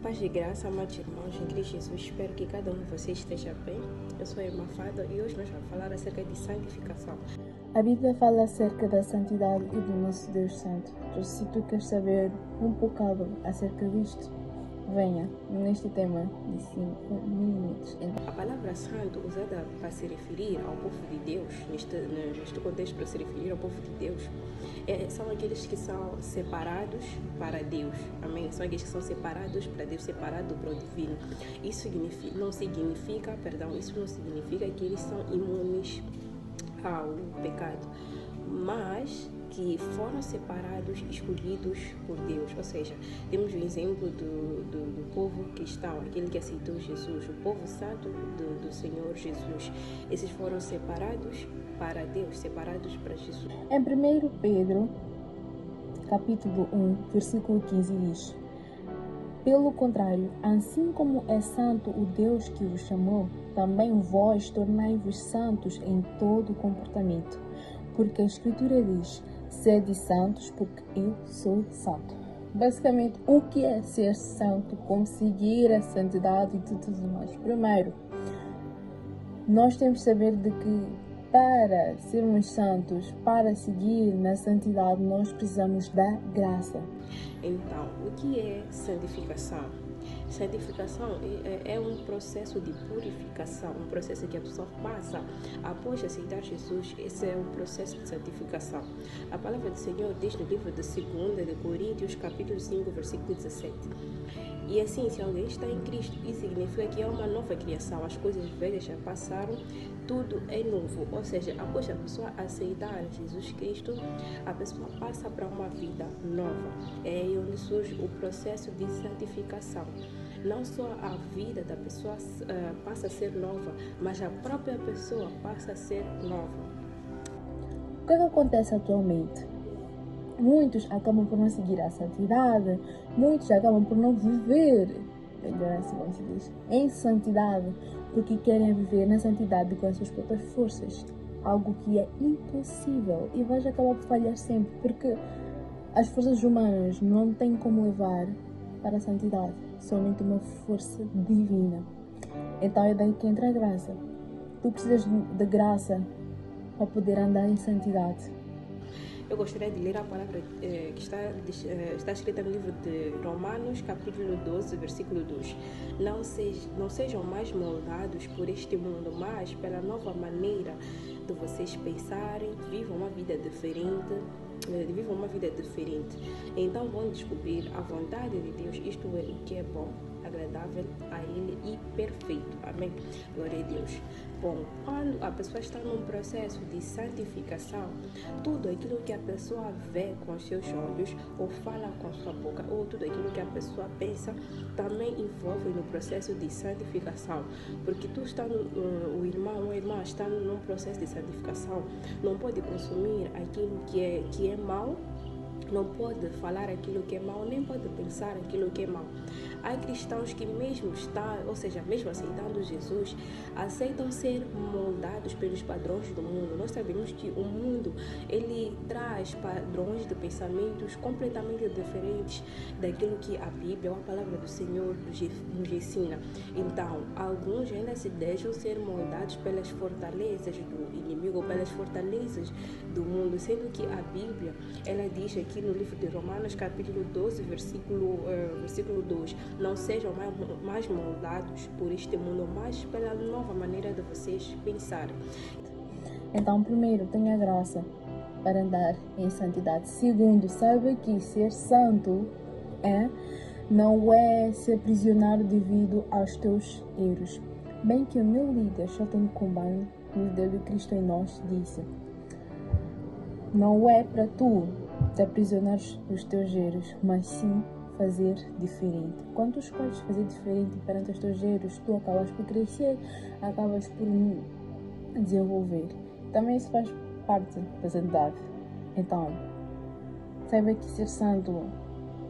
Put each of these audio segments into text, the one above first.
Paz e graça, amados irmãos, em Cristo Jesus, espero que cada um de vocês esteja bem. Eu sou a irmã Fado e hoje nós vamos falar acerca de santificação. A Bíblia fala acerca da santidade e do nosso Deus Santo. Então, se tu queres saber um bocado acerca disto, venha neste tema de 5 minutos. A palavra santo usada para se referir ao povo de Deus, neste contexto para se referir ao povo de Deus, são aqueles que são separados para Deus. Amém? São aqueles que são separados para Deus, separados para o divino. Isso não significa que eles são imunes ao pecado, mas que foram separados, escolhidos por Deus. Ou seja, temos o exemplo do povo cristão, aquele que aceitou Jesus, o povo santo do Senhor Jesus. Esses foram separados para Deus, separados para Jesus. Em 1 Pedro, capítulo 1, versículo 15 diz: pelo contrário, assim como é santo o Deus que vos chamou, também vós tornai-vos santos em todo o comportamento. Porque a Escritura diz: sede santos, porque eu sou santo. Basicamente, o que é ser santo? Como seguir a santidade e tudo mais? Primeiro, nós temos que saber de que para sermos santos, para seguir na santidade, nós precisamos da graça. Então, o que é santificação? Santificação é um processo de purificação, um processo que a pessoa passa após aceitar Jesus. Esse é o processo de santificação. A palavra do Senhor diz no livro de 2 de Coríntios, capítulo 5, versículo 17. E assim, se alguém está em Cristo, isso significa que é uma nova criação. As coisas velhas já passaram, tudo é novo. Ou seja, após a pessoa aceitar Jesus Cristo, a pessoa passa para uma vida nova. É aí onde surge o processo de santificação. Não só a vida da pessoa passa a ser nova, mas a própria pessoa passa a ser nova. O que acontece atualmente? Muitos acabam por não seguir a santidade, muitos acabam por não viver, como se diz, em santidade, porque querem viver na santidade com as suas próprias forças, algo que é impossível e vais acabar por falhar sempre, porque as forças humanas não têm como levar para a santidade, somente uma força divina. Então é daí que entra a graça. Tu precisas de graça para poder andar em santidade. Eu gostaria de ler a palavra que está escrita no livro de Romanos, capítulo 12, versículo 2. Não sejam mais moldados por este mundo, mas pela nova maneira de vocês pensarem, vivam uma vida diferente. Então vão descobrir a vontade de Deus, isto é, o que é bom, agradável a Ele e perfeito. Amém? Glória a Deus. Bom, quando a pessoa está num processo de santificação, tudo aquilo que a pessoa vê com os seus olhos, ou fala com a sua boca, ou tudo aquilo que a pessoa pensa, também envolve no processo de santificação. Porque o irmão ou a irmã está num processo de santificação, não pode consumir aquilo que é mal, não pode falar aquilo que é mal, nem pode pensar aquilo que é mal. Há cristãos que mesmo aceitando Jesus, aceitam ser moldados pelos padrões do mundo. Nós sabemos que o mundo, ele traz padrões de pensamentos completamente diferentes daquilo que a Bíblia ou a palavra do Senhor nos ensina. Então, alguns ainda se deixam ser moldados pelas fortalezas do inimigo, ou pelas fortalezas do mundo, sendo que a Bíblia, ela diz aqui no livro de Romanos, capítulo 12, versículo 2, não sejam mais moldados por este mundo, mas pela nova maneira de vocês pensarem. Então, primeiro, tenha graça para andar em santidade. Segundo, saiba que ser santo não é ser prisioneiro devido aos teus erros. Bem que o meu líder, Shelton Combine, líder de Cristo em nós, disse: não é para tu te aprisionares os teus erros, mas sim fazer diferente. Quando tu escolhes fazer diferente perante os teus erros, tu acabas por crescer, acabas por desenvolver. Também isso faz parte da santidade. Então, saiba que ser santo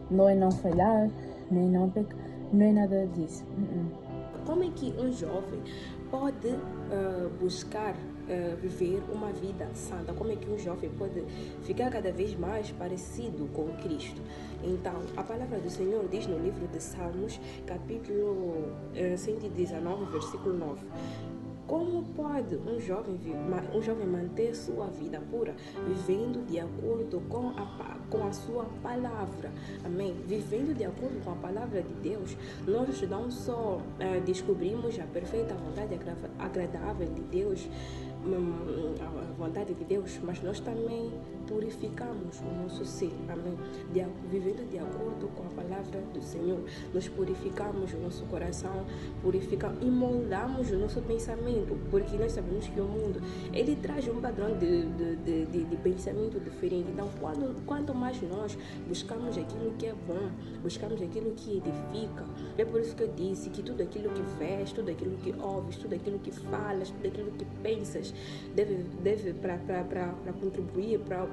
não é não falhar, nem não pecar, não é nada disso. Como é que um jovem pode buscar viver uma vida santa? Como é que um jovem pode ficar cada vez mais parecido com Cristo? Então, a palavra do Senhor diz no livro de Salmos, capítulo 119, versículo 9. Como pode um jovem manter sua vida pura? Vivendo de acordo com a sua palavra. Amém? Vivendo de acordo com a palavra de Deus, nós não só descobrimos a perfeita vontade agradável de Deus, a vontade de Deus, mas nós também purificamos o nosso ser, amém? Vivendo de acordo com a palavra do Senhor, nós purificamos o nosso coração, purificamos e moldamos o nosso pensamento, porque nós sabemos que o mundo, ele traz um padrão de pensamento diferente. Então, quanto mais nós buscamos aquilo que é bom, buscamos aquilo que edifica, é por isso que eu disse que tudo aquilo que vês, tudo aquilo que ouves, tudo aquilo que falas, tudo aquilo que pensas, deve para contribuir para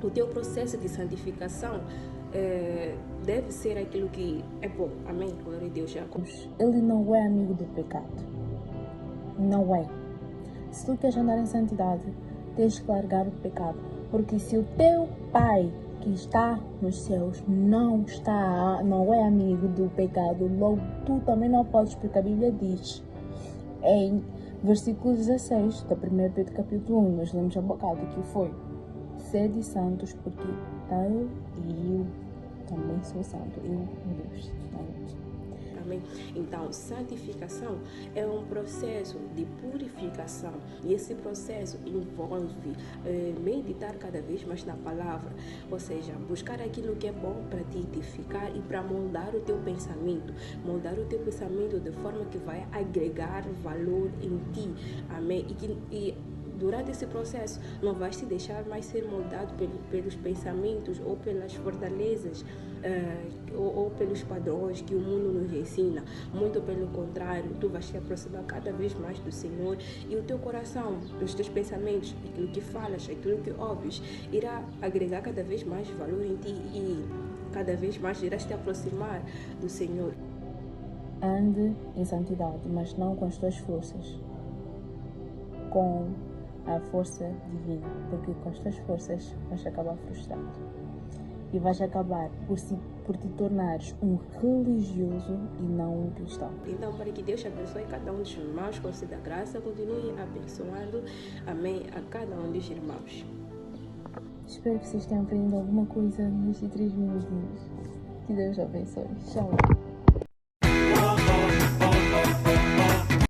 o teu processo de santificação, deve ser aquilo que é bom. Amém? Glória a Deus. Ele não é amigo do pecado. Não é. Se tu queres andar em santidade, tens que largar o pecado. Porque se o teu Pai que está nos céus não é amigo do pecado, logo tu também não podes, porque a Bíblia diz em versículo 16 da 1 Pedro capítulo 1, nós lemos há bocado, que foi: sede santos, porque eu e eu também sou santo, eu e Deus. Amém? Então, santificação é um processo de purificação, e esse processo envolve meditar cada vez mais na palavra, ou seja, buscar aquilo que é bom para te edificar e para moldar o teu pensamento de forma que vai agregar valor em ti. Amém? E durante esse processo não vais te deixar mais ser moldado pelos pensamentos ou pelas fortalezas ou pelos padrões que o mundo nos ensina. Muito pelo contrário, tu vais te aproximar cada vez mais do Senhor, e o teu coração, os teus pensamentos, aquilo que falas, aquilo que ouves, irá agregar cada vez mais valor em ti, e cada vez mais irás te aproximar do Senhor. Ande em santidade, mas não com as tuas forças, com a força divina, porque com as tuas forças vais acabar frustrado e vais acabar por te tornares um religioso e não um cristão. Então, para que Deus abençoe cada um dos irmãos, conceda graça, continue abençoando, amém, a cada um dos irmãos. Espero que vocês tenham aprendido alguma coisa nestes 3 minutinhos. Que Deus abençoe. Tchau.